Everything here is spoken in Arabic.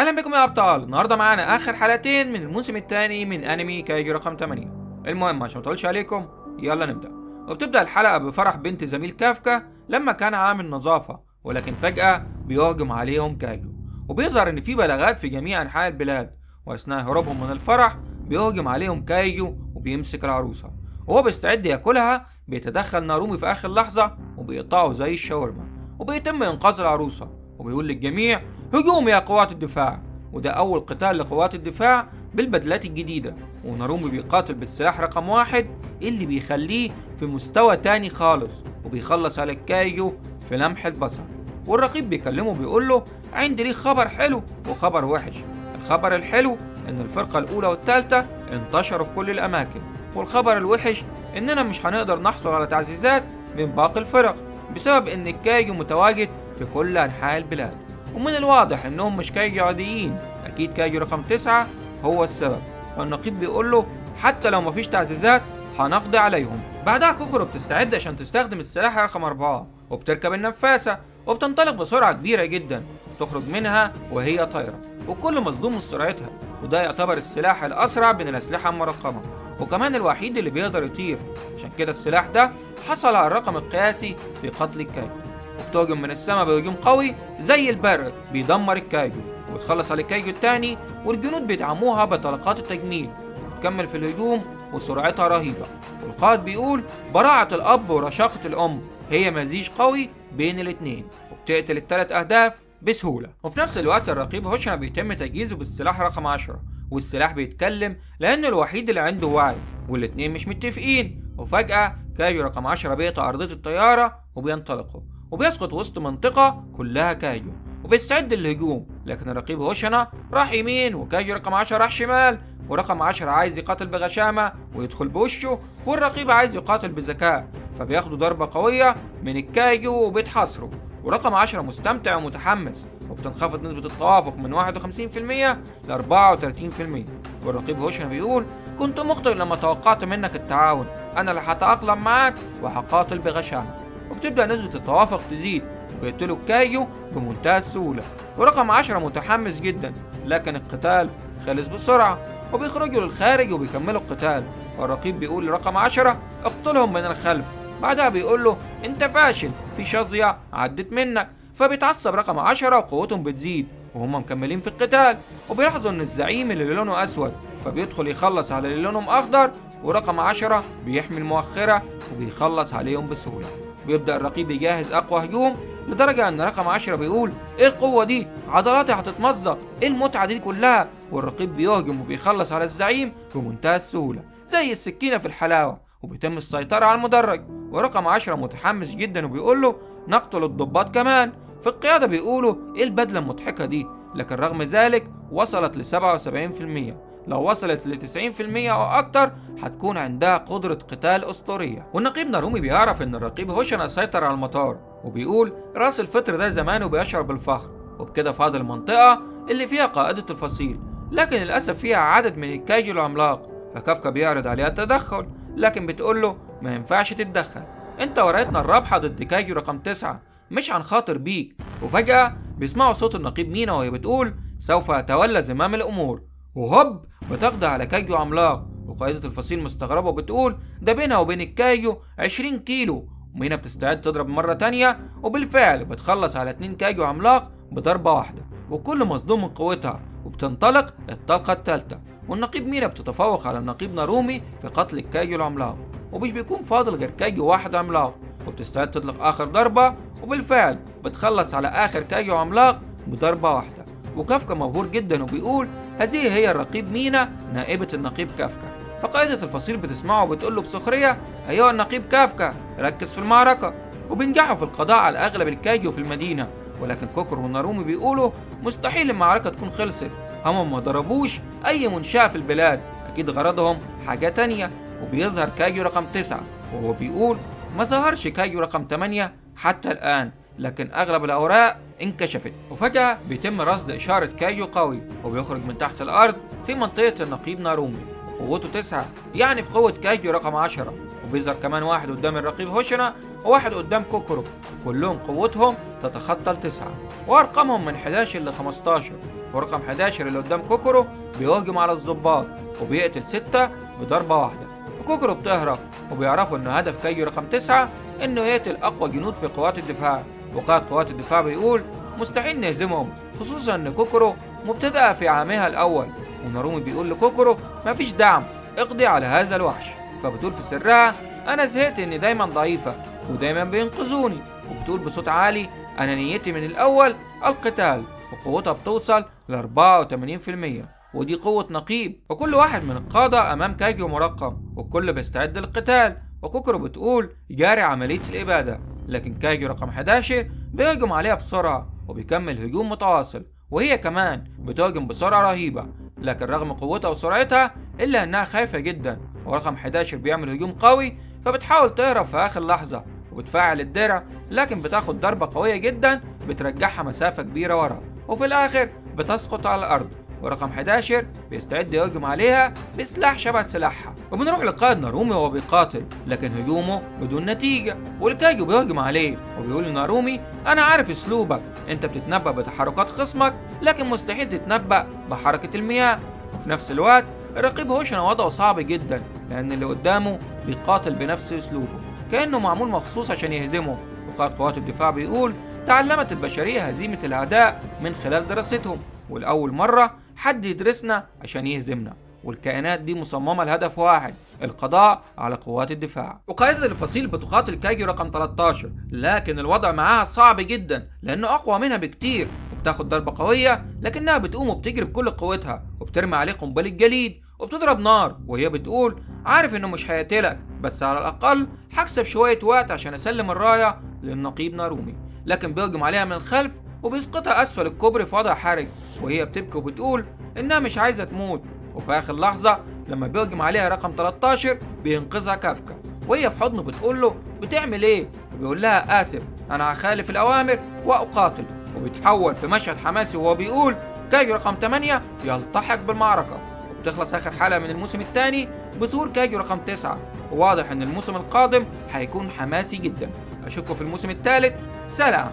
اهلا بكم يا ابطال. النهارده معانا اخر حلقتين من الموسم الثاني من انمي كايجو رقم 8. المهم عشان ما اطولش عليكم يلا نبدا. وبتبدا الحلقه بفرح بنت زميل كافكا لما كان عامل نظافه، ولكن فجاه بيهجم عليهم كايجو، وبيظهر ان في بلاغات في جميع انحاء البلاد. واثناء هروبهم من الفرح بيهجم عليهم كايجو وبيمسك العروسه، وهو بيستعد ياكلها بيتدخل نارومي في اخر لحظه وبيقطعه زي الشاورما، وبيتم انقاذ العروسه. وبيقول للجميع هجوم يا قوات الدفاع. وده أول قتال لقوات الدفاع بالبدلات الجديدة، ونارومي بيقاتل بالسلاح رقم 1 اللي بيخليه في مستوى تاني خالص، وبيخلص على الكايجو في لمح البصر. والرقيب بيكلمه بيقوله عندي ليه خبر حلو وخبر وحش. الخبر الحلو إن الفرقة الأولى والثالثة انتشروا في كل الأماكن، والخبر الوحش إننا مش هنقدر نحصل على تعزيزات من باقي الفرق بسبب إن الكايجو متواجد في كل أنحاء البلاد. ومن الواضح انهم مش كايجو عاديين، اكيد كايجو رقم 9 هو السبب. فالنقيب بيقول له حتى لو مفيش تعزيزات هنقضي عليهم. بعدها كوكورو بتستعد عشان تستخدم السلاح رقم 4، وبتركب النفاسة وبتنطلق بسرعة كبيرة جدا، وتخرج منها وهي طايرة والكل مصدوم من سرعتها. وده يعتبر السلاح الأسرع بين الأسلحة المرقمة، وكمان الوحيد اللي بيقدر يطير. عشان كده السلاح ده حصل على الرقم القياسي في قتل الكايجو. وبتهجم من السماء بهجوم قوي زي البرق بيدمر الكايجو، وبتخلص على الكايجو التاني، والجنود بيدعموها بطلقات التجميل، وبتكمل في الهجوم وسرعتها رهيبة. والقائد بيقول براعة الأب ورشاقة الأم هي مزيج قوي بين الاتنين، وبتقتل التلات أهداف بسهولة. وفي نفس الوقت الرقيب هوشنا بيتم تجهيزه بالسلاح رقم 10، والسلاح بيتكلم لأنه الوحيد اللي عنده وعي، والاتنين مش متفقين. وفجأة كايجو رقم 10 بيقطع أرضية الطيارة وبينطلقوا، وبيسقط وسط منطقة كلها كايجو، وبيستعد للهجوم. لكن الرقيب هوشنا راح يمين وكايجو رقم 10 راح شمال، ورقم 10 عايز يقاتل بغشامة ويدخل بوشه، والرقيب عايز يقاتل بذكاء، فبياخدوا ضربة قوية من الكايجو وبيتحاصروا. ورقم 10 مستمتع ومتحمس، وبتنخفض نسبة التوافق من 51% ل 34%. والرقيب هوشنا بيقول كنت مخطئ لما توقعت منك التعاون، أنا اللي هتأقلم معاك وهقاتل بغشامة. وبتبدأ نسبة التوافق تزيد، وبيقتلوا الكايجو بمنتهى السهولة. ورقم 10 متحمس جدا، لكن القتال خلص بسرعة، وبيخرجوا للخارج وبيكملوا القتال. والرقيب بيقول لرقم 10 اقتلهم من الخلف. بعدها بيقول له انت فاشل، في شظية عدت منك. فبيتعصب رقم 10 وقوتهم بتزيد وهم مكملين في القتال، وبيلاحظوا ان الزعيم اللي لونه اسود فبيدخل يخلص على اللي لونهم اخضر، ورقم 10 بيحمي المؤخرة وبيخلص عليهم بسهولة. بيبدأ الرقيب يجهز أقوى هجوم، لدرجة أن رقم 10 بيقول إيه القوة دي؟ عضلاتي هتتمزق، إيه المتعة دي كلها؟ والرقيب بيهجم وبيخلص على الزعيم بمنتهى السهولة زي السكينة في الحلاوة، وبيتم السيطرة على المدرج. ورقم 10 متحمس جدا وبيقول له نقتل الضباط كمان. في القيادة بيقولوا إيه البدلة المضحكة دي؟ لكن رغم ذلك وصلت ل 77%. لو وصلت ل 90% أو أكتر هتكون عندها قدرة قتال أسطورية. والنقيب نارومي بيعرف إن الرقيب هوشنا سيطر على المطار، وبيقول راس الفطر ده زمانه بيشعر بالفخر. وبكده فاضل المنطقة اللي فيها قائدة الفصيل، لكن للأسف فيها عدد من الكايجو العملاق. فكافكا بيعرض عليها التدخل، لكن بتقوله ما ينفعش تتدخل، انت وريتنا الرابحة ضد كايجو رقم 9، مش هنخاطر بيك. وفجأة بيسمعوا صوت النقيب مينا وهي بتقول سوف أتولى زمام الأمور، وهوب بتقضي على كايجو عملاق. وقائدة الفصيل مستغربة وبتقول ده بينها وبين الكايجو 20 كيلو. ومينا بتستعد تضرب مرة تانية، وبالفعل بتخلص على 2 كايجو عملاق بضربة واحدة، وكل مصدوم من قوتها. وبتنطلق الطلقة الثالثة، والنقيب مينا بتتفوق على النقيب نارومي في قتل الكايجو العملاق، ومش بيكون فاضل غير كايجو واحد عملاق. وبتستعد تطلق آخر ضربة، وبالفعل بتخلص على آخر كايجو عملاق بضربة واحدة. وكافكا مبهور جدا وبيقول هذه هي الرقيب مينا نائبة النقيب كافكا. فقائدة الفصيل بتسمعه وبتقول له بسخرية أيها النقيب كافكا ركز في المعركة. وبينجحوا في القضاء على أغلب الكايجو في المدينة، ولكن كوكورو ونارومي بيقولوا مستحيل المعركة تكون خلصت، هم ما ضربوش أي منشأة في البلاد، أكيد غرضهم حاجة تانية. وبيظهر كايجو رقم 9 وهو بيقول ما ظهرش كايجو رقم 8 حتى الآن، لكن أغلب الأوراق انكشفت. وفجأة بيتم رصد إشارة كايجو قوي، وبيخرج من تحت الأرض في منطقة النقيب نارومي، وقوته 9 يعني في قوة كايجو رقم 10. وبيظهر كمان واحد قدام الرقيب هوشنا وواحد قدام كوكورو، كلهم قوتهم تتخطى ال9 وأرقامهم من 11 ل 15. ورقم 11 اللي قدام كوكورو بيهجم على الضباط وبيقتل 6 بضربة واحدة، وكوكورو بتهرب، وبيعرفوا إنه هدف كايجو رقم 9 إنه يقتل أقوى جنود في قوات الدفاع. وقائد قوات الدفاع بيقول مستحيل نهزمهم، خصوصا إن كوكورو مبتدأة في عامها الأول. ونارومي بيقول لكوكورو مفيش دعم، اقضي على هذا الوحش. فبتقول في سرها أنا زهقت إني دايما ضعيفة ودايما بينقذوني. وبتقول بصوت عالي أنا نيتي من الأول القتال، وقوتها بتوصل ل 84%، ودي قوة نقيب. وكل واحد من القادة أمام كايجو مرقم، والكل بيستعد للقتال. وكوكورو بتقول يجاري عملية الإبادة، لكن كايجو رقم 11 بيهجم عليها بسرعة وبيكمل هجوم متواصل، وهي كمان بتهجم بسرعة رهيبة، لكن رغم قوتها وسرعتها إلا أنها خايفة جدا. ورقم 11 بيعمل هجوم قوي، فبتحاول تهرب في آخر لحظة وبتفعل الدرع، لكن بتاخد ضربة قوية جدا بترجعها مسافة كبيرة ورا، وفي الآخر بتسقط على الأرض. ورقم 11 بيستعد يهجم عليها بسلاح شبه سلاحها. وبنروح لقائد نارومي وهو بيقاتل، لكن هجومه بدون نتيجة، والكايجو بيهجم عليه وبيقول لنارومي أنا عارف أسلوبك، أنت بتتنبأ بتحركات خصمك لكن مستحيل تتنبأ بحركة المياه. وفي نفس الوقت الرقيب هوشنا وضعه صعب جدا، لأن اللي قدامه بيقاتل بنفس أسلوبه كأنه معمول مخصوص عشان يهزمه. وقائد قوات الدفاع بيقول تعلمت البشرية هزيمة الأعداء من خلال دراستهم، والأول مرة حد يدرسنا عشان يهزمنا، والكائنات دي مصممة لهدف واحد، القضاء على قوات الدفاع. وقائدة الفصيل بتقاتل كايجو رقم 13، لكن الوضع معاها صعب جدا لأنه أقوى منها بكتير، وبتاخد ضربة قوية لكنها بتقوم وبتجري بكل قوتها وبترمي عليه قنبلة جليد وبتضرب نار. وهي بتقول عارف إنه مش هيقتلك، بس على الأقل هكسب شوية وقت عشان أسلم الراية للنقيب نارومي. لكن بيهجم عليها من الخلف وبيسقطها أسفل الكوبري في وضع حرج، وهي بتبكي وبتقول إنها مش عايزة تموت. وفي آخر لحظة لما بيهجم عليها رقم 13 بينقذها كافكا، وهي في حضنه بتقول له بتعمل إيه؟ فبيقول لها آسف أنا هخالف الأوامر وأقاتل. وبيتحول في مشهد حماسي وهو بيقول كايجو رقم 8 يلتحق بالمعركة. وبتخلص آخر حلقة من الموسم الثاني بظهور كايجو رقم 9، وواضح إن الموسم القادم هيكون حماسي جدا. أشوفكم في الموسم الثالث، سلام.